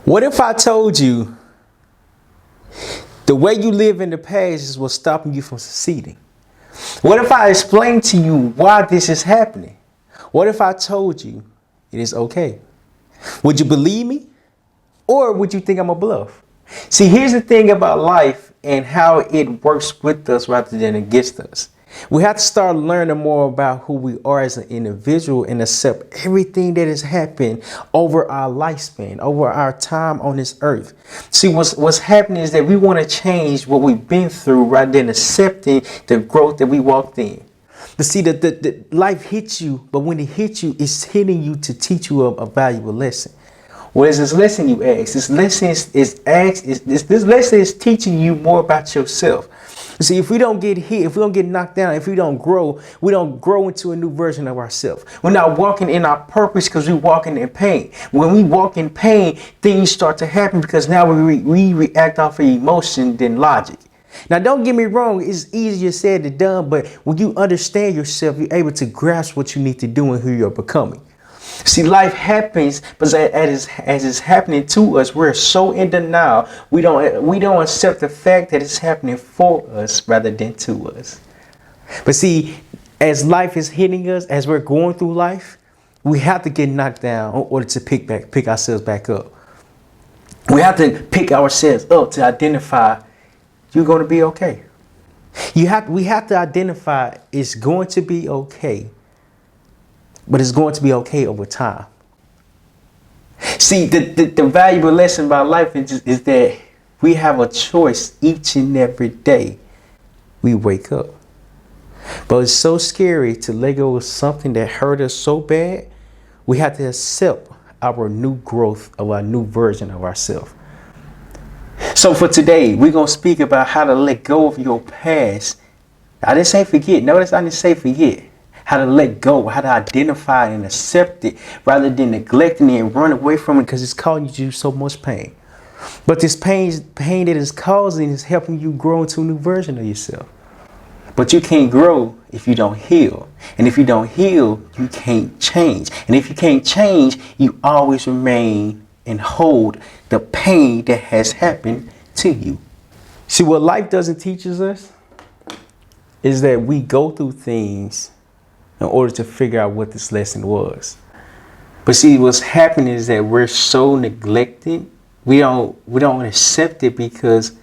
What if I told you the way you live in the past is what's stopping you from succeeding? What if I explained to you why this is happening? What if I told you it is okay? Would you believe me? Or would you think I'm a bluff? See, here's the thing about life and how it works with us rather than against us. We have to start learning more about who we are as an individual and accept everything that has happened over our lifespan, over our time on this earth. See, what's happening is that we want to change what we've been through rather than accepting the growth that we walked in. But see, the life hits you, but when it hits you, it's hitting you to teach you a valuable lesson. What is this lesson, you ask? This lesson is teaching you more about yourself. See, if we don't get hit, if we don't get knocked down, if we don't grow into a new version of ourselves. We're not walking in our purpose because we're walking in pain. When we walk in pain, things start to happen because now we react off of emotion than logic. Now, don't get me wrong, it's easier said than done, but when you understand yourself, you're able to grasp what you need to do and who you're becoming. See, life happens, but as it's happening to us, we're so in denial. We don't accept the fact that it's happening for us rather than to us. But see, as life is hitting us, as we're going through life, we have to get knocked down in order to pick ourselves back up. We have to pick ourselves up to identify you're going to be okay. We have to identify it's going to be okay. But it's going to be okay over time. See, the valuable lesson about life is that we have a choice each and every day we wake up. But it's so scary to let go of something that hurt us so bad. We have to accept our new growth of our new version of ourselves. So for today, we're going to speak about how to let go of your past. I didn't say forget. Notice I didn't say forget. How to let go, how to identify and accept it rather than neglecting it and run away from it because it's causing you so much pain. But this pain that it's causing is helping you grow into a new version of yourself. But you can't grow if you don't heal. And if you don't heal, you can't change. And if you can't change, you always remain and hold the pain that has happened to you. See, what life doesn't teach us is that we go through things in order to figure out what this lesson was. But see, what's happening is that we're so neglected. We don't accept it because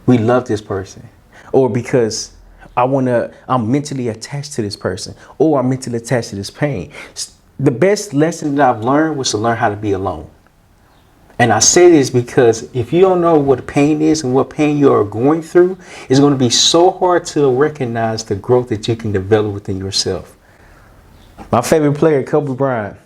we love this person, or because I'm mentally attached to this person, or I'm mentally attached to this pain. The best lesson that I've learned was to learn how to be alone. And I say this because if you don't know what pain is and what pain you are going through, it's going to be so hard to recognize the growth that you can develop within yourself. My favorite player, Kobe Bryant.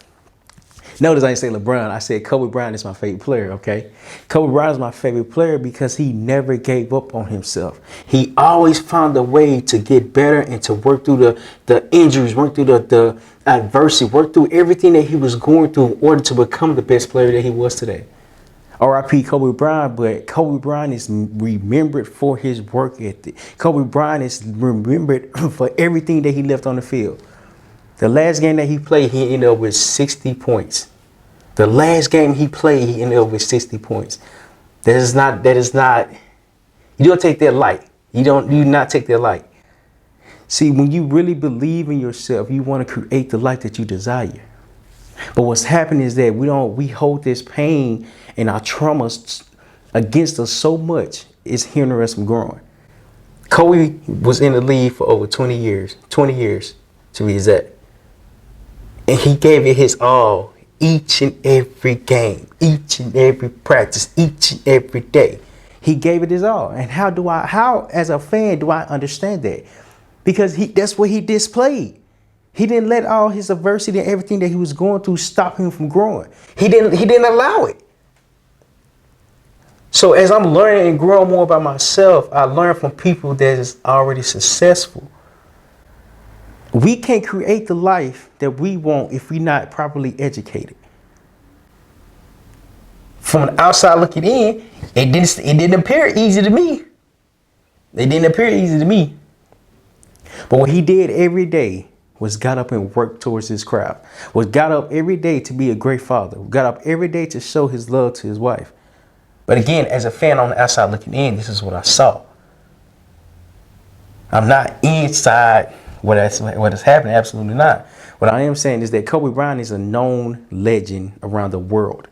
Notice I didn't say LeBron. I said Kobe Bryant is my favorite player, okay? Kobe Bryant is my favorite player because he never gave up on himself. He always found a way to get better and to work through the injuries, work through the adversity, work through everything that he was going through in order to become the best player that he was today. R.I.P. Kobe Bryant, but Kobe Bryant is remembered for his work ethic. Kobe Bryant is remembered for everything that he left on the field. The last game that he played, he ended up with 60 points. The last game he played, he ended up with 60 points. That is not, you don't take that light. You do not take that light. See, when you really believe in yourself, you want to create the life that you desire. But what's happening is that we hold this pain and our traumas against us so much, it's hindering us from growing. Kobe was in the league for over 20 years to be exact. And he gave it his all each and every game, each and every practice, each and every day. He gave it his all. And how as a fan do I understand that? Because that's what he displayed. He didn't let all his adversity and everything that he was going through stop him from growing. He didn't allow it. So as I'm learning and growing more about myself, I learn from people that is already successful. We can't create the life that we want if we're not properly educated. From the outside looking in, it didn't appear easy to me. It didn't appear easy to me. But what he did every day was got up and worked towards his craft, was got up every day to be a great father, got up every day to show his love to his wife. But again, as a fan on the outside looking in, this is what I saw. I'm not inside what is happening. Absolutely not. What I am saying is that Kobe Bryant is a known legend around the world.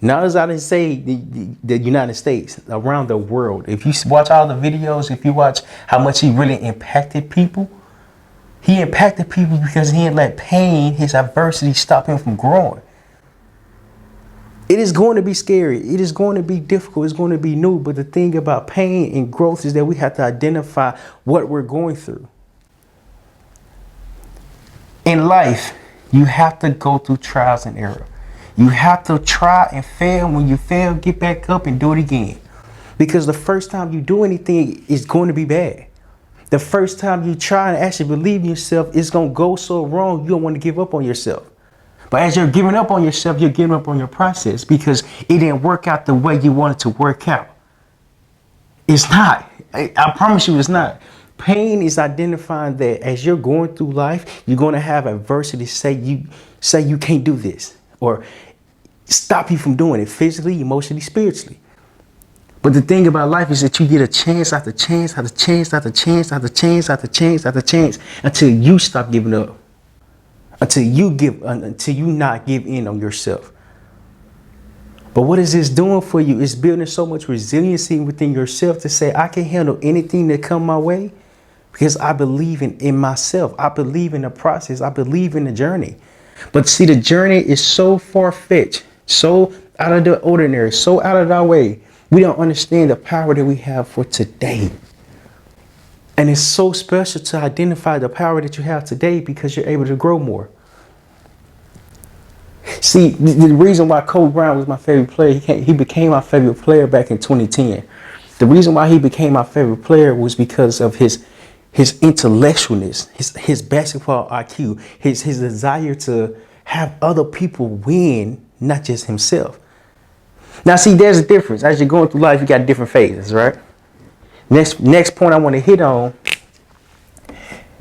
Not as I didn't say the United States, around the world. If you watch all the videos, if you watch how much he really impacted people, he impacted people because he didn't let pain, his adversity, stop him from growing. It is going to be scary. It is going to be difficult. It's going to be new. But the thing about pain and growth is that we have to identify what we're going through. In life, you have to go through trials and error. You have to try and fail. When you fail, get back up and do it again. Because the first time you do anything is going to be bad. The first time you try and actually believe in yourself, it's going to go so wrong, you don't want to give up on yourself. But as you're giving up on yourself, you're giving up on your process because it didn't work out the way you wanted to work out. It's not. I promise you it's not. Pain is identifying that as you're going through life, you're going to have adversity say you can't do this or stop you from doing it physically, emotionally, spiritually. But the thing about life is that you get a chance after chance after chance after chance after chance after chance after chance until you stop giving up. Until you not give in on yourself. But what is this doing for you? It's building so much resiliency within yourself to say, I can handle anything that come my way because I believe in myself. I believe in the process. I believe in the journey. But see, the journey is so far-fetched, so out of the ordinary, so out of our way. We don't understand the power that we have for today. And it's so special to identify the power that you have today because you're able to grow more. See, the reason why Kobe Bryant was my favorite player, he became my favorite player back in 2010. The reason why he became my favorite player was because of his intellectualness, his basketball IQ, his desire to have other people win, not just himself. Now, see, there's a difference. As you're going through life, you got different phases, right? Next point I want to hit on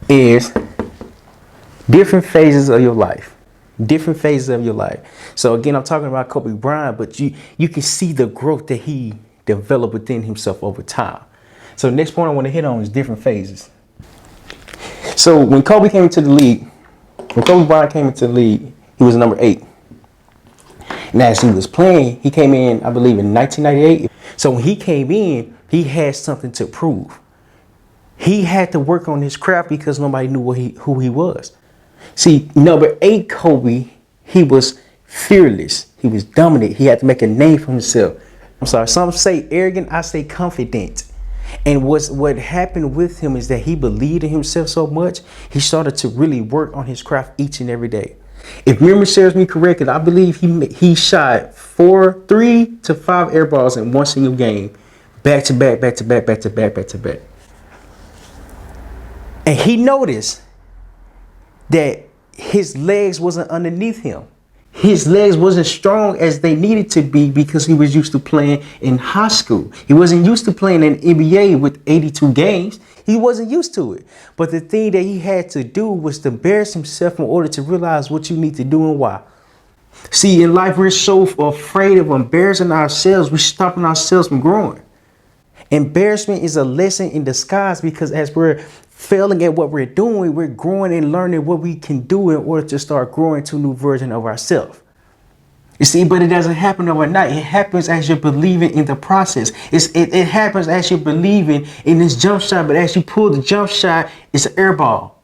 is different phases of your life. Different phases of your life. So again, I'm talking about Kobe Bryant, but you can see the growth that he developed within himself over time. So the next point I want to hit on is different phases. So when Kobe came into the league, when Kobe Bryant came into the league, he was number 8. And as he was playing, he came in, I believe, in 1998. So when he came in, he had something to prove. He had to work on his craft because nobody knew who he was. See, number 8 Kobe, he was fearless. He was dominant. He had to make a name for himself. I'm sorry, some say arrogant, I say confident. And what happened with him is that he believed in himself so much, he started to really work on his craft each and every day. If memory serves me correctly, I believe he shot 3 to 5 air balls in one single game. Back to back, back to back, back to back, back to back. And he noticed that his legs wasn't underneath him. His legs wasn't strong as they needed to be because he was used to playing in high school. He wasn't used to playing in NBA with 82 games. He wasn't used to it. But the thing that he had to do was to embarrass himself in order to realize what you need to do and why. See, in life, we're so afraid of embarrassing ourselves. We're stopping ourselves from growing. Embarrassment is a lesson in disguise because as we're failing at what we're doing, we're growing and learning what we can do in order to start growing to a new version of ourselves. You see, but it doesn't happen overnight. It happens as you're believing in the process. It happens as you're believing in this jump shot, but as you pull the jump shot, it's an air ball.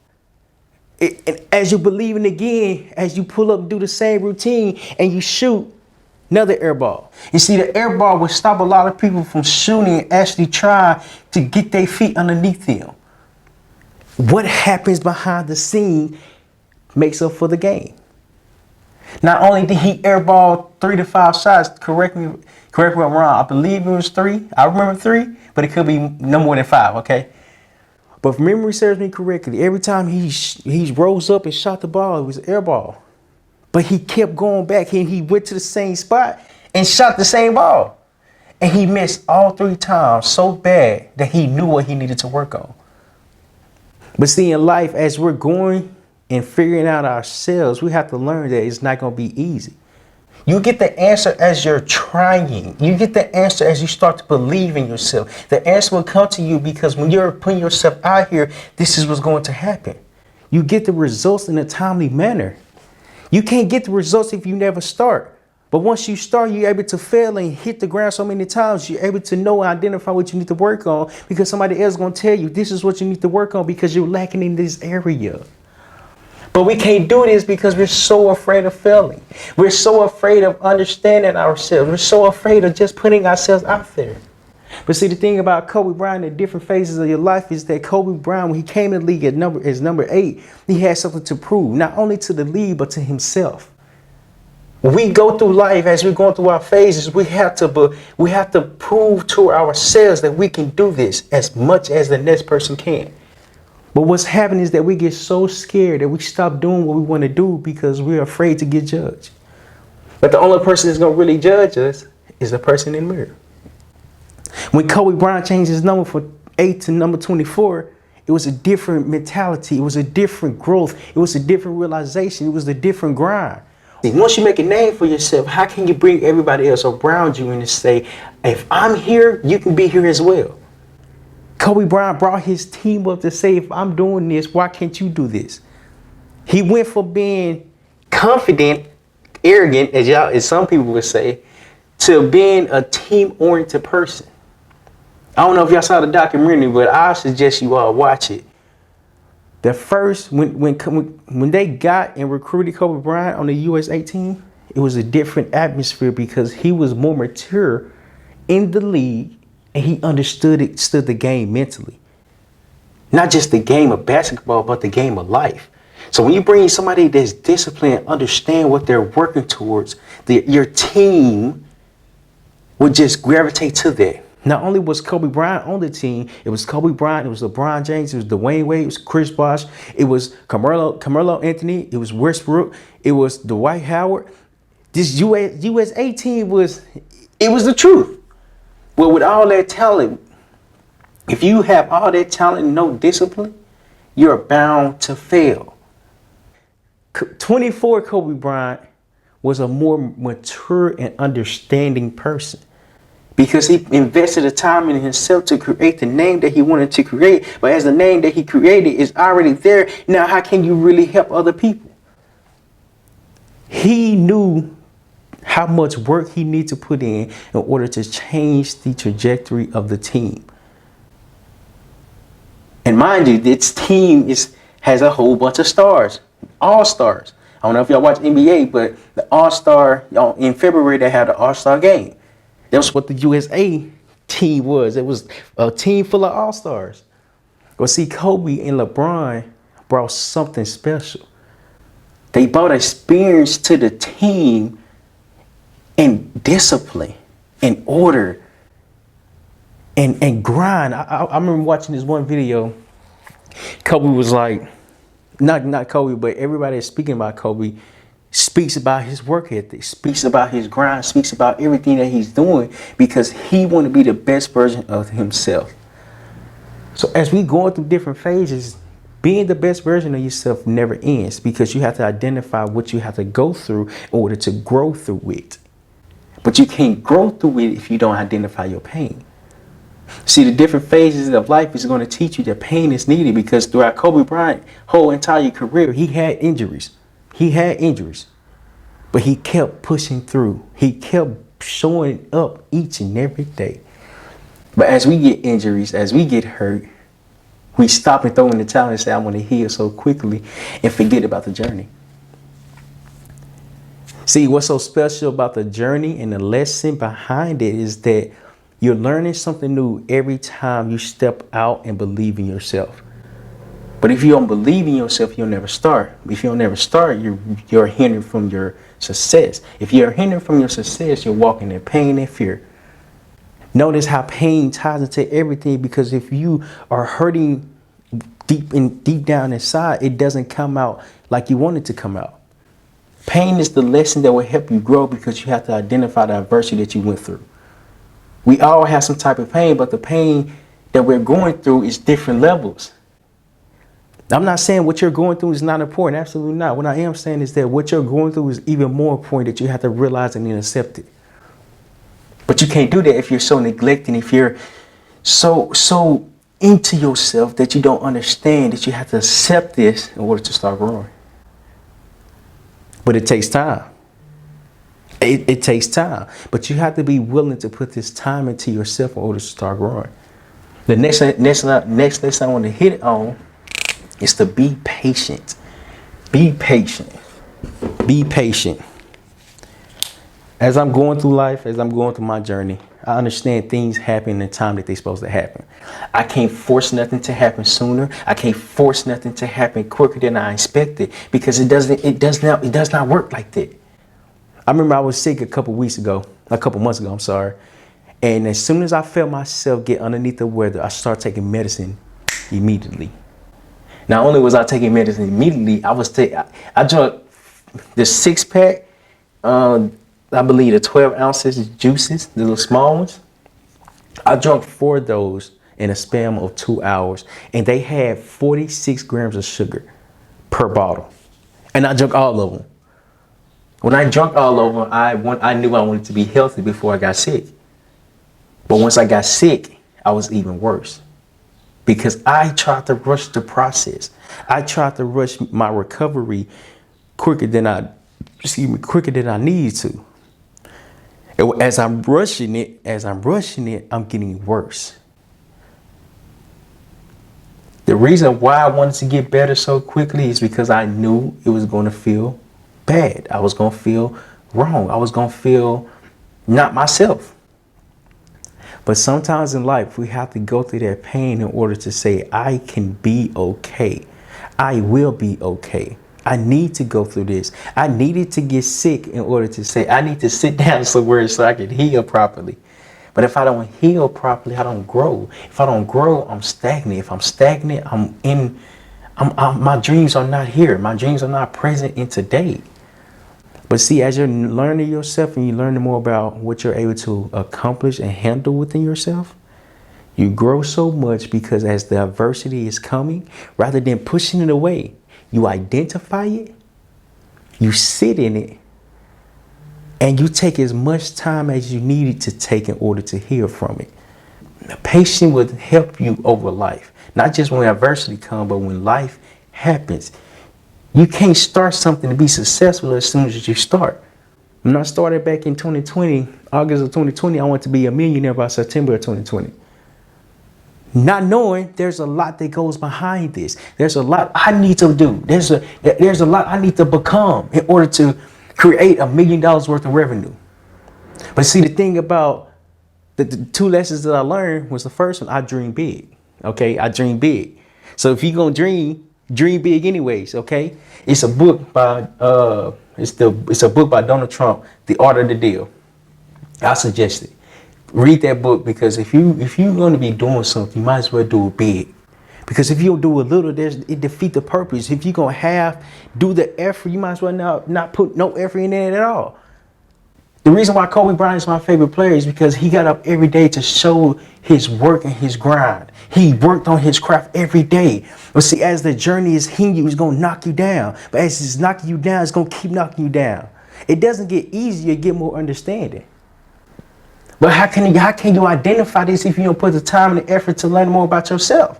And as you're believing again, as you pull up and do the same routine and you shoot, another air ball. You see, the air ball will stop a lot of people from shooting and actually try to get their feet underneath them. What happens behind the scene makes up for the game. Not only did he airball 3 to 5 shots, correct me if I'm wrong, I believe it was 3. I remember 3, but it could be no more than 5, okay? But if memory serves me correctly, every time he rose up and shot the ball, it was an air ball. But he kept going back and he went to the same spot and shot the same ball. And he missed all 3 times so bad that he knew what he needed to work on. But see, in life, as we're going and figuring out ourselves, we have to learn that it's not going to be easy. You get the answer as you're trying. You get the answer as you start to believe in yourself. The answer will come to you because when you're putting yourself out here, this is what's going to happen. You get the results in a timely manner. You can't get the results if you never start. But once you start, you're able to fail and hit the ground so many times. You're able to know and identify what you need to work on because somebody else is going to tell you this is what you need to work on because you're lacking in this area. But we can't do this because we're so afraid of failing. We're so afraid of understanding ourselves. We're so afraid of just putting ourselves out there. But see, the thing about Kobe Bryant in different phases of your life is that Kobe Bryant, when he came in the league as number 8, he had something to prove, not only to the league, but to himself. When we go through life, as we're going through our phases, we have to prove to ourselves that we can do this as much as the next person can. But what's happening is that we get so scared that we stop doing what we want to do because we're afraid to get judged. But the only person that's going to really judge us is the person in the mirror. When Kobe Bryant changed his number from 8 to number 24, it was a different mentality. It was a different growth. It was a different realization. It was a different grind. Once you make a name for yourself, how can you bring everybody else around you and say, if I'm here, you can be here as well? Kobe Bryant brought his team up to say, if I'm doing this, why can't you do this? He went from being confident, arrogant, as some people would say, to being a team-oriented person. I don't know if y'all saw the documentary, but I suggest you all watch it. The first, when they got and recruited Kobe Bryant on the USA team, it was a different atmosphere because he was more mature in the league and he understood the game mentally. Not just the game of basketball, but the game of life. So when you bring somebody that's disciplined, understand what they're working towards, your team would just gravitate to that. Not only was Kobe Bryant on the team, it was Kobe Bryant, it was LeBron James, it was Dwayne Wade, it was Chris Bosh, it was Carmelo Anthony, it was Westbrook, it was Dwight Howard. This USA team was the truth. Well, with all that talent, if you have all that talent and no discipline, you're bound to fail. 24 Kobe Bryant was a more mature and understanding person because he invested the time in himself to create the name that he wanted to create. But as the name that he created is already there, now how can you really help other people? He knew how much work he needed to put in order to change the trajectory of the team. And mind you, this team has a whole bunch of stars, all-stars. I don't know if y'all watch NBA, but the all-star, in February, they had an all-star game. That's what the USA team was. It was a team full of all-stars. Well, see, Kobe and LeBron brought something special. They brought experience to the team and discipline and order and grind. I remember watching this one video. Kobe was like, not Kobe, but everybody that's speaking about Kobe speaks about his work ethic, speaks about his grind, speaks about everything that he's doing because he want to be the best version of himself. So as we go through different phases, being the best version of yourself never ends because you have to identify what you have to go through in order to grow through it. But you can't grow through it if you don't identify your pain. See, the different phases of life is going to teach you that pain is needed because throughout Kobe Bryant's whole entire career, he had injuries. But he kept pushing through. He kept showing up each and every day. But as we get injuries, as we get hurt, we stop and throw in the towel and say, I want to heal so quickly and forget about the journey. See, what's so special about the journey and the lesson behind it is that you're learning something new every time you step out and believe in yourself. But if you don't believe in yourself, you'll never start. If you don't never start, you're hindering from your success. If you're hindering from your success, you're walking in pain and fear. Notice how pain ties into everything because if you are hurting deep down inside, it doesn't come out like you want it to come out. Pain is the lesson that will help you grow because you have to identify the adversity that you went through. We all have some type of pain, but the pain that we're going through is different levels. I'm not saying what you're going through is not important. Absolutely not. What I am saying is that what you're going through is even more important, that you have to realize and then accept it. But you can't do that if you're so neglected, if you're so into yourself that you don't understand that you have to accept this in order to start growing. But it takes time. It takes time. But you have to be willing to put this time into yourself in order to start growing. The next lesson I want to hit on is to be patient. Be patient. Be patient. As I'm going through life, as I'm going through my journey, I understand things happen in the time that they're supposed to happen. I can't force nothing to happen sooner. I can't force nothing to happen quicker than I expected, because it does not work like that. I remember I was sick a couple months ago, I'm sorry. And as soon as I felt myself get underneath the weather, I started taking medicine immediately. Not only was I taking medicine immediately, I drank the 6-pack, I believe the 12 ounces of juices, the little small ones. I drank 4 of those in a span of 2 hours, and they had 46 grams of sugar per bottle. And I drank all of them. When I drank all of them, I knew I wanted to be healthy before I got sick. But once I got sick, I was even worse, because I tried to rush the process. I tried to rush my recovery quicker than I needed to. As I'm rushing it, I'm getting worse. The reason why I wanted to get better so quickly is because I knew it was going to feel bad. I was going to feel wrong. I was going to feel not myself. But sometimes in life, we have to go through that pain in order to say, I can be okay. I will be okay. I need to go through this. I needed to get sick in order to say, I need to sit down somewhere so I can heal properly. But if I don't heal properly, I don't grow. If I don't grow, I'm stagnant. If I'm stagnant, my dreams are not here. My dreams are not present in today. But see, as you're learning yourself and you're learning more about what you're able to accomplish and handle within yourself, you grow so much, because as the adversity is coming, rather than pushing it away, you identify it, you sit in it, and you take as much time as you needed to take in order to heal from it. Patience will help you over life, not just when adversity comes, but when life happens. You can't start something to be successful as soon as you start. When I started back in 2020, August of 2020, I wanted to be a millionaire by September of 2020. Not knowing there's a lot that goes behind this. There's a lot I need to do. There's a lot I need to become in order to create $1 million worth of revenue. But see, the thing about the 2 lessons that I learned was, the first one, I dream big. Okay, I dream big. So if you're gonna dream big anyways. Okay, it's a book by it's a book by Donald Trump, The Art of the Deal. I suggest it. Read that book, because if you're going to be doing something, you might as well do it big. Because if you don't do a little, it defeats the purpose. If you're going to do the effort, you might as well not put no effort in it at all. The reason why Kobe Bryant is my favorite player is because he got up every day to show his work and his grind. He worked on his craft every day. But see, as the journey is hitting you, it's going to knock you down. But as it's knocking you down, it's going to keep knocking you down. It doesn't get easier, get more understanding. But how can you identify this if you don't put the time and the effort to learn more about yourself?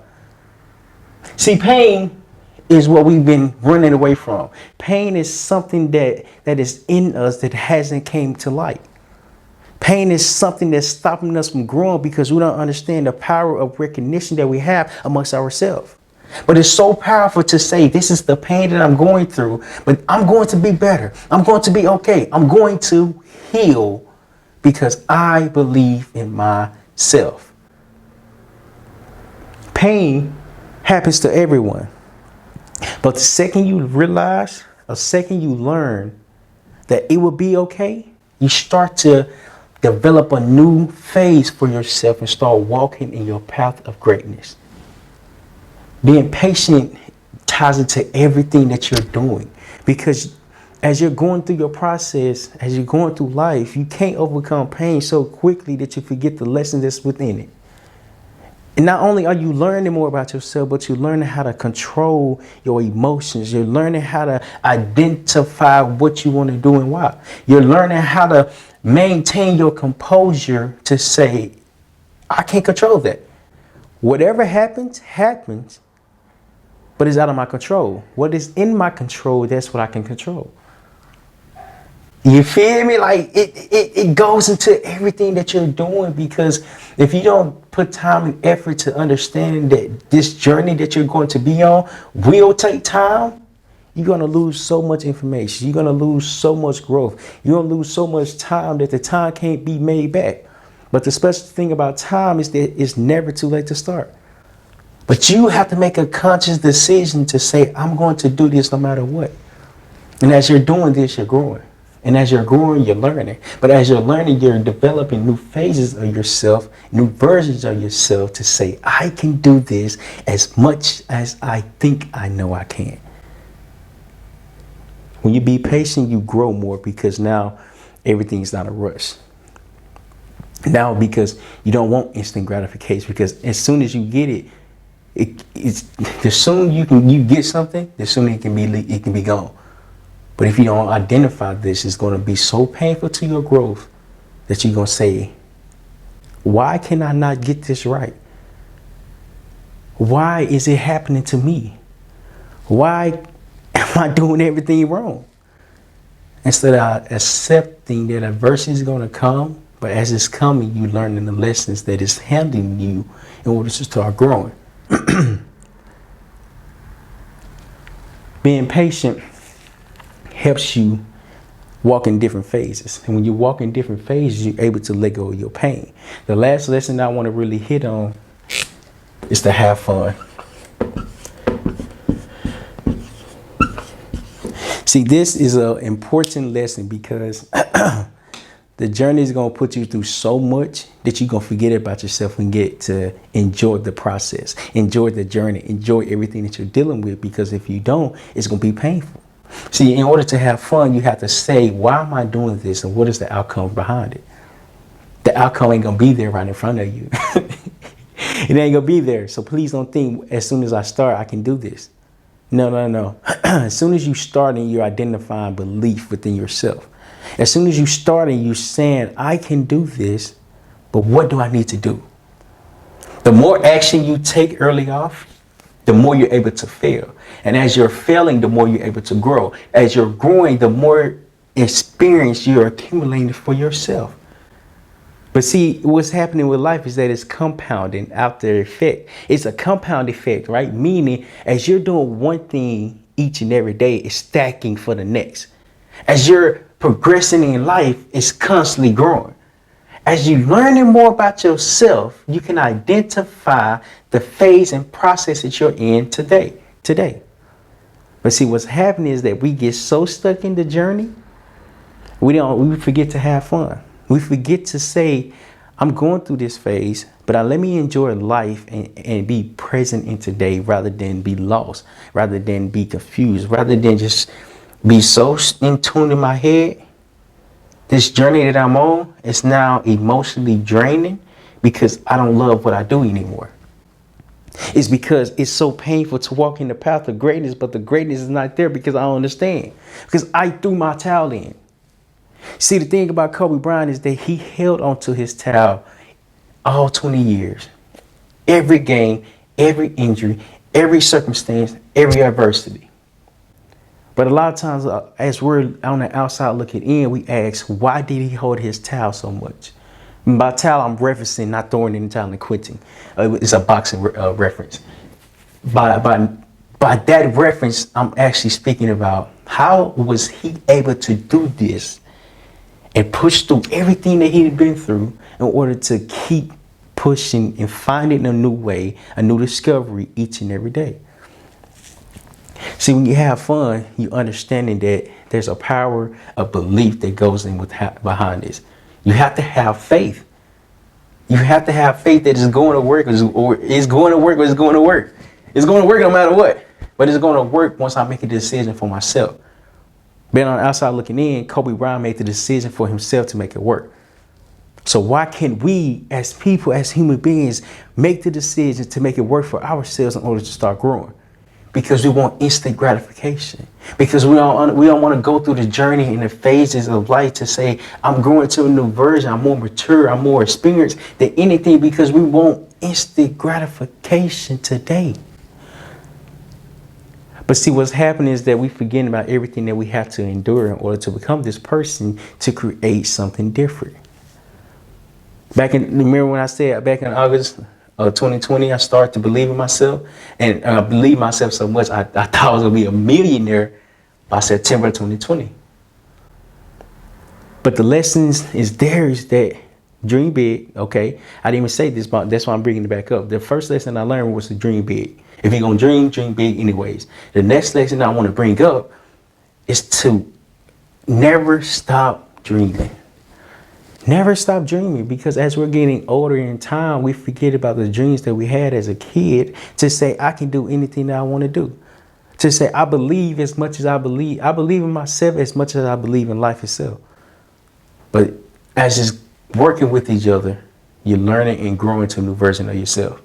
See, pain is what we've been running away from. Pain is something that is in us that hasn't came to light. Pain is something that's stopping us from growing, because we don't understand the power of recognition that we have amongst ourselves. But it's so powerful to say, this is the pain that I'm going through, but I'm going to be better. I'm going to be okay. I'm going to heal, because I believe in myself. Pain happens to everyone. But the second you realize, the second you learn that it will be okay, you start to develop a new phase for yourself and start walking in your path of greatness. Being patient ties into everything that you're doing, because as you're going through your process, as you're going through life, you can't overcome pain so quickly that you forget the lesson that's within it. And not only are you learning more about yourself, but you're learning how to control your emotions. You're learning how to identify what you want to do and why. You're learning how to maintain your composure to say, I can't control that. Whatever happens, happens, but it's out of my control. What is in my control, that's what I can control. You feel me? Like it goes into everything that you're doing, because if you don't put time and effort to understand that this journey that you're going to be on will take time, you're going to lose so much information. You're going to lose so much growth. You're going to lose so much time that the time can't be made back. But the special thing about time is that it's never too late to start. But you have to make a conscious decision to say, I'm going to do this no matter what. And as you're doing this, you're growing. And as you're growing, you're learning. But as you're learning, you're developing new phases of yourself, new versions of yourself to say, I can do this as much as I think I know I can. When you be patient, you grow more, because now everything's not a rush. Now, because you don't want instant gratification, because as soon as you get it, it's the sooner you get something, the sooner it can be gone. But if you don't identify this, it's going to be so painful to your growth that you're going to say, why can I not get this right? Why is it happening to me? Why am I doing everything wrong? Instead of accepting that adversity is going to come, but as it's coming, you learning the lessons that it's handing you in order to start growing. Being patient helps you walk in different phases. And when you walk in different phases, you're able to let go of your pain. The last lesson I want to really hit on is to have fun. See, this is an important lesson, because the journey is going to put you through so much that you're going to forget about yourself and get to enjoy the process, enjoy the journey, enjoy everything that you're dealing with, because if you don't, it's going to be painful. See, in order to have fun, you have to say, why am I doing this? And what is the outcome behind it? The outcome ain't going to be there right in front of you. It ain't going to be there. So please don't think as soon as I start, I can do this. No. As soon as you start and you're identifying belief within yourself, as soon as you start and you're saying, I can do this, but what do I need to do? The more action you take early off, the more you're able to fail. And as you're failing, the more you're able to grow. As you're growing, the more experience you're accumulating for yourself. But see, what's happening with life is that it's compounding out the effect. It's a compound effect, right? Meaning, as you're doing one thing each and every day, it's stacking for the next. As you're progressing in life, it's constantly growing. As you're learning more about yourself, you can identify the phase and process that you're in today. But see, what's happening is that we get so stuck in the journey, we forget to have fun. We forget to say, I'm going through this phase, but let me enjoy life and be present in today, rather than be lost, rather than be confused, rather than just be so in tune in my head. This journey that I'm on is now emotionally draining, because I don't love what I do anymore. It's because it's so painful to walk in the path of greatness, but the greatness is not there because I don't understand, because I threw my towel in. See, the thing about Kobe Bryant is that he held onto his towel all 20 years. Every game, every injury, every circumstance, every adversity. But a lot of times, as we're on the outside looking in, we ask, why did he hold his towel so much? And by towel, I'm referencing not throwing in the towel and quitting. It's a boxing reference. By that reference, I'm actually speaking about how was he able to do this and push through everything that he had been through in order to keep pushing and finding a new way, a new discovery each and every day. See, when you have fun, you understanding that there's a power of belief that goes in behind this. You have to have faith. You have to have faith that it's going to work, or it's going to work, or it's going to work. It's going to work no matter what. But it's going to work once I make a decision for myself. Being on the outside looking in, Kobe Bryant made the decision for himself to make it work. So why can't we as people, as human beings, make the decision to make it work for ourselves in order to start growing? Because we want instant gratification. Because we don't want to go through the journey and the phases of life to say, I'm growing to a new version, I'm more mature, I'm more experienced than anything, because we want instant gratification today. But see, what's happening is that we forget about everything that we have to endure in order to become this person to create something different. Remember when I said back in August of 2020, I started to believe in myself, and I believed myself so much, I thought I was gonna be a millionaire by September 2020. But the lessons is that dream big, okay? I didn't even say this, but that's why I'm bringing it back up. The first lesson I learned was to dream big. If you're gonna dream big anyways. The next lesson I want to bring up is to never stop dreaming. Never stop dreaming, because as we're getting older in time, we forget about the dreams that we had as a kid, to say, I can do anything that I want to do. To say, I believe as much as I believe. I believe in myself as much as I believe in life itself. But as it's working with each other, you're learning and growing to a new version of yourself.